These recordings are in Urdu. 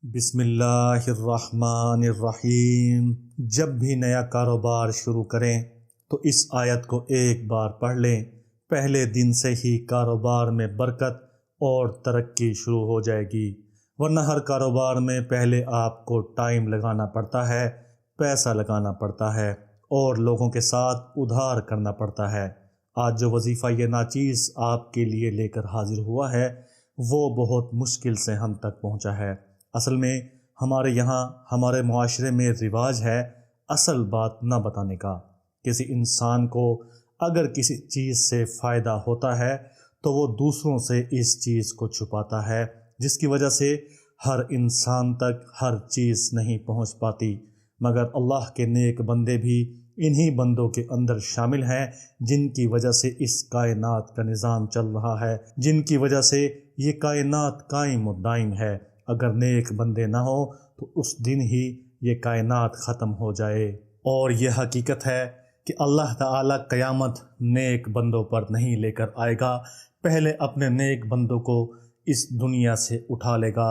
بسم اللہ الرحمن الرحیم۔ جب بھی نیا کاروبار شروع کریں تو اس آیت کو ایک بار پڑھ لیں، پہلے دن سے ہی کاروبار میں برکت اور ترقی شروع ہو جائے گی، ورنہ ہر کاروبار میں پہلے آپ کو ٹائم لگانا پڑتا ہے، پیسہ لگانا پڑتا ہے اور لوگوں کے ساتھ ادھار کرنا پڑتا ہے۔ آج جو وظیفہ یہ ناچیز آپ کے لیے لے کر حاضر ہوا ہے وہ بہت مشکل سے ہم تک پہنچا ہے۔ اصل میں ہمارے یہاں ہمارے معاشرے میں رواج ہے اصل بات نہ بتانے کا۔ کسی انسان کو اگر کسی چیز سے فائدہ ہوتا ہے تو وہ دوسروں سے اس چیز کو چھپاتا ہے، جس کی وجہ سے ہر انسان تک ہر چیز نہیں پہنچ پاتی، مگر اللہ کے نیک بندے بھی انہی بندوں کے اندر شامل ہیں جن کی وجہ سے اس کائنات کا نظام چل رہا ہے، جن کی وجہ سے یہ کائنات قائم و دائم ہے۔ اگر نیک بندے نہ ہوں تو اس دن ہی یہ کائنات ختم ہو جائے۔ اور یہ حقیقت ہے کہ اللہ تعالیٰ قیامت نیک بندوں پر نہیں لے کر آئے گا، پہلے اپنے نیک بندوں کو اس دنیا سے اٹھا لے گا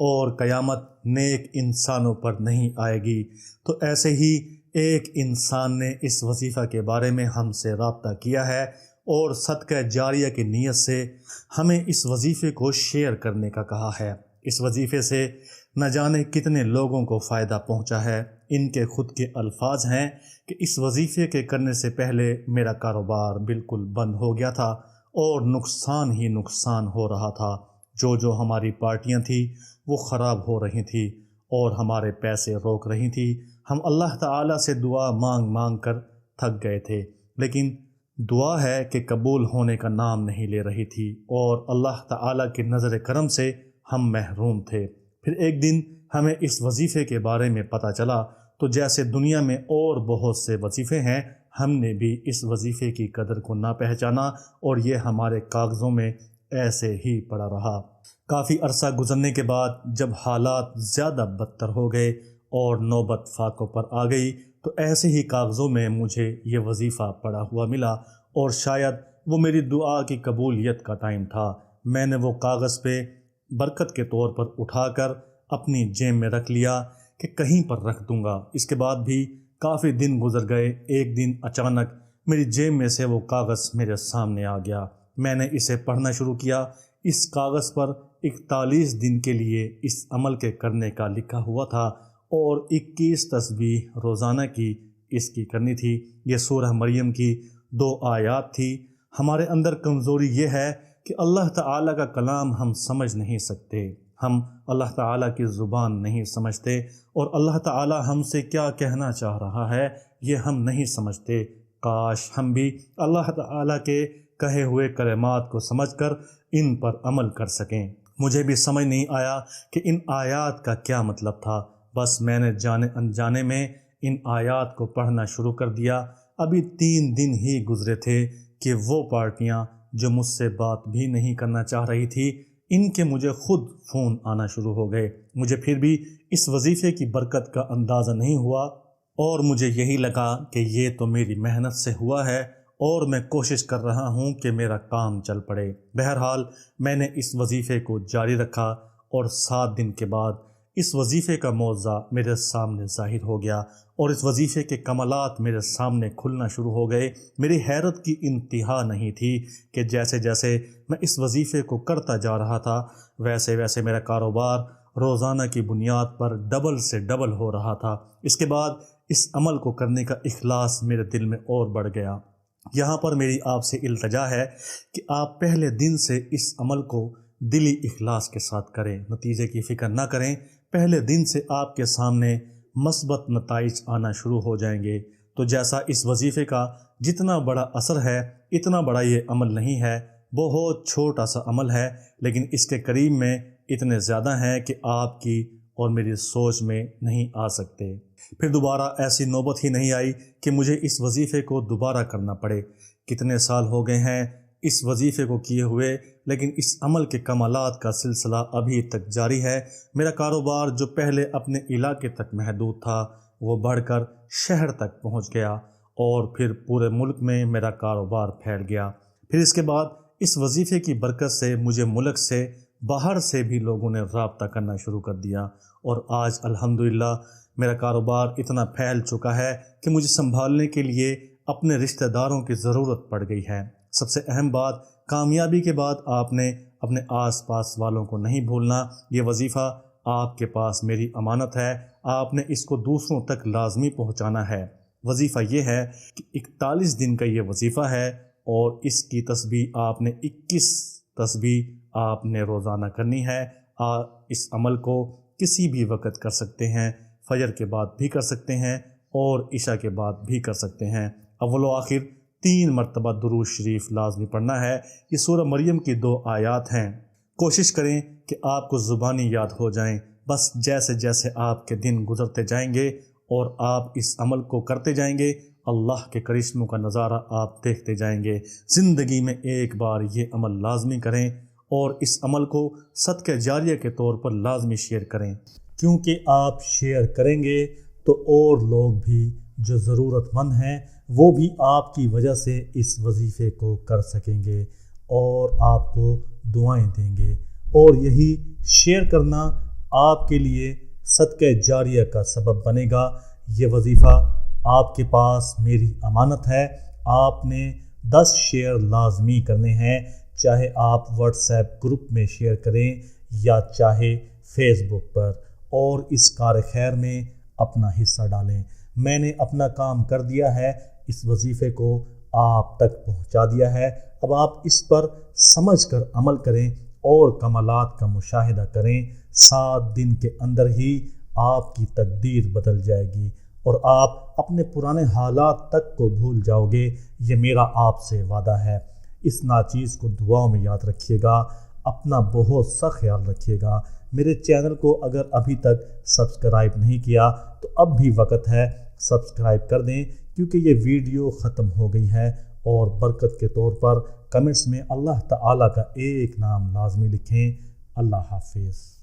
اور قیامت نیک انسانوں پر نہیں آئے گی۔ تو ایسے ہی ایک انسان نے اس وظیفہ کے بارے میں ہم سے رابطہ کیا ہے اور صدقہ جاریہ کی نیت سے ہمیں اس وظیفے کو شیئر کرنے کا کہا ہے۔ اس وظیفے سے نہ جانے کتنے لوگوں کو فائدہ پہنچا ہے۔ ان کے خود کے الفاظ ہیں کہ اس وظیفے کے کرنے سے پہلے میرا کاروبار بالکل بند ہو گیا تھا اور نقصان ہی نقصان ہو رہا تھا۔ جو ہماری پارٹیاں تھیں وہ خراب ہو رہی تھیں اور ہمارے پیسے روک رہی تھیں۔ ہم اللہ تعالیٰ سے دعا مانگ مانگ کر تھک گئے تھے، لیکن دعا ہے کہ قبول ہونے کا نام نہیں لے رہی تھی اور اللہ تعالیٰ کی نظر کرم سے ہم محروم تھے۔ پھر ایک دن ہمیں اس وظیفے کے بارے میں پتہ چلا، تو جیسے دنیا میں اور بہت سے وظیفے ہیں، ہم نے بھی اس وظیفے کی قدر کو نہ پہچانا اور یہ ہمارے کاغذوں میں ایسے ہی پڑا رہا۔ کافی عرصہ گزرنے کے بعد جب حالات زیادہ بدتر ہو گئے اور نوبت فاقوں پر آ گئی تو ایسے ہی کاغذوں میں مجھے یہ وظیفہ پڑا ہوا ملا، اور شاید وہ میری دعا کی قبولیت کا ٹائم تھا۔ میں نے وہ کاغذ پہ برکت کے طور پر اٹھا کر اپنی جیب میں رکھ لیا کہ کہیں پر رکھ دوں گا۔ اس کے بعد بھی کافی دن گزر گئے۔ ایک دن اچانک میری جیب میں سے وہ کاغذ میرے سامنے آ گیا۔ میں نے اسے پڑھنا شروع کیا۔ اس کاغذ پر 41 دن کے لیے اس عمل کے کرنے کا لکھا ہوا تھا اور 21 تسبیح روزانہ کی اس کی کرنی تھی۔ یہ سورہ مریم کی 2 آیات تھی۔ ہمارے اندر کمزوری یہ ہے کہ اللہ تعالیٰ کا کلام ہم سمجھ نہیں سکتے، ہم اللہ تعالیٰ کی زبان نہیں سمجھتے اور اللہ تعالیٰ ہم سے کیا کہنا چاہ رہا ہے یہ ہم نہیں سمجھتے۔ کاش ہم بھی اللہ تعالیٰ کے کہے ہوئے کلمات کو سمجھ کر ان پر عمل کر سکیں۔ مجھے بھی سمجھ نہیں آیا کہ ان آیات کا کیا مطلب تھا، بس میں نے جانے انجانے میں ان آیات کو پڑھنا شروع کر دیا۔ ابھی 3 دن ہی گزرے تھے کہ وہ پارٹیاں جو مجھ سے بات بھی نہیں کرنا چاہ رہی تھی، ان کے مجھے خود فون آنا شروع ہو گئے۔ مجھے پھر بھی اس وظیفے کی برکت کا اندازہ نہیں ہوا اور مجھے یہی لگا کہ یہ تو میری محنت سے ہوا ہے اور میں کوشش کر رہا ہوں کہ میرا کام چل پڑے۔ بہرحال میں نے اس وظیفے کو جاری رکھا اور 7 دن کے بعد اس وظیفے کا معجزہ میرے سامنے ظاہر ہو گیا اور اس وظیفے کے کمالات میرے سامنے کھلنا شروع ہو گئے۔ میری حیرت کی انتہا نہیں تھی کہ جیسے جیسے میں اس وظیفے کو کرتا جا رہا تھا ویسے ویسے میرا کاروبار روزانہ کی بنیاد پر ڈبل سے ڈبل ہو رہا تھا۔ اس کے بعد اس عمل کو کرنے کا اخلاص میرے دل میں اور بڑھ گیا۔ یہاں پر میری آپ سے التجا ہے کہ آپ پہلے دن سے اس عمل کو دلی اخلاص کے ساتھ کریں، نتیجے کی فکر نہ کریں۔ پہلے دن سے آپ کے سامنے مثبت نتائج آنا شروع ہو جائیں گے۔ تو جیسا اس وظیفے کا جتنا بڑا اثر ہے اتنا بڑا یہ عمل نہیں ہے، بہت چھوٹا سا عمل ہے، لیکن اس کے قریب میں اتنے زیادہ ہیں کہ آپ کی اور میری سوچ میں نہیں آ سکتے۔ پھر دوبارہ ایسی نوبت ہی نہیں آئی کہ مجھے اس وظیفے کو دوبارہ کرنا پڑے۔ کتنے سال ہو گئے ہیں اس وظیفے کو کیے ہوئے، لیکن اس عمل کے کمالات کا سلسلہ ابھی تک جاری ہے۔ میرا کاروبار جو پہلے اپنے علاقے تک محدود تھا وہ بڑھ کر شہر تک پہنچ گیا اور پھر پورے ملک میں میرا کاروبار پھیل گیا۔ پھر اس کے بعد اس وظیفے کی برکت سے مجھے ملک سے باہر سے بھی لوگوں نے رابطہ کرنا شروع کر دیا، اور آج الحمدللہ میرا کاروبار اتنا پھیل چکا ہے کہ مجھے سنبھالنے کے لیے اپنے رشتہ داروں کی ضرورت پڑ گئی ہے۔ سب سے اہم بات، کامیابی کے بعد آپ نے اپنے آس پاس والوں کو نہیں بھولنا۔ یہ وظیفہ آپ کے پاس میری امانت ہے، آپ نے اس کو دوسروں تک لازمی پہنچانا ہے۔ وظیفہ یہ ہے کہ 41 دن کا یہ وظیفہ ہے، اور اس کی تسبیح آپ نے 21 تسبیح آپ نے روزانہ کرنی ہے۔ اس عمل کو کسی بھی وقت کر سکتے ہیں، فجر کے بعد بھی کر سکتے ہیں اور عشاء کے بعد بھی کر سکتے ہیں۔ اول و آخر 3 مرتبہ درود شریف لازمی پڑھنا ہے۔ یہ سورہ مریم کی 2 آیات ہیں۔ کوشش کریں کہ آپ کو زبانی یاد ہو جائیں۔ بس جیسے جیسے آپ کے دن گزرتے جائیں گے اور آپ اس عمل کو کرتے جائیں گے، اللہ کے کرشموں کا نظارہ آپ دیکھتے جائیں گے۔ زندگی میں ایک بار یہ عمل لازمی کریں، اور اس عمل کو صدقہ جاریہ کے طور پر لازمی شیئر کریں، کیونکہ آپ شیئر کریں گے تو اور لوگ بھی جو ضرورت مند ہیں وہ بھی آپ کی وجہ سے اس وظیفے کو کر سکیں گے اور آپ کو دعائیں دیں گے، اور یہی شیئر کرنا آپ کے لیے صدقہ جاریہ کا سبب بنے گا۔ یہ وظیفہ آپ کے پاس میری امانت ہے۔ آپ نے 10 شیئر لازمی کرنے ہیں، چاہے آپ واٹس ایپ گروپ میں شیئر کریں یا چاہے فیس بک پر، اور اس کار خیر میں اپنا حصہ ڈالیں۔ میں نے اپنا کام کر دیا ہے، اس وظیفے کو آپ تک پہنچا دیا ہے۔ اب آپ اس پر سمجھ کر عمل کریں اور کمالات کا مشاہدہ کریں۔ 7 دن کے اندر ہی آپ کی تقدیر بدل جائے گی اور آپ اپنے پرانے حالات تک کو بھول جاؤ گے۔ یہ میرا آپ سے وعدہ ہے۔ اس ناچیز کو دعاؤں میں یاد رکھیے گا۔ اپنا بہت سا خیال رکھیے گا۔ میرے چینل کو اگر ابھی تک سبسکرائب نہیں کیا تو اب بھی وقت ہے، سبسکرائب کر دیں، کیونکہ یہ ویڈیو ختم ہو گئی ہے، اور برکت کے طور پر کمنٹس میں اللہ تعالیٰ کا ایک نام لازمی لکھیں۔ اللہ حافظ۔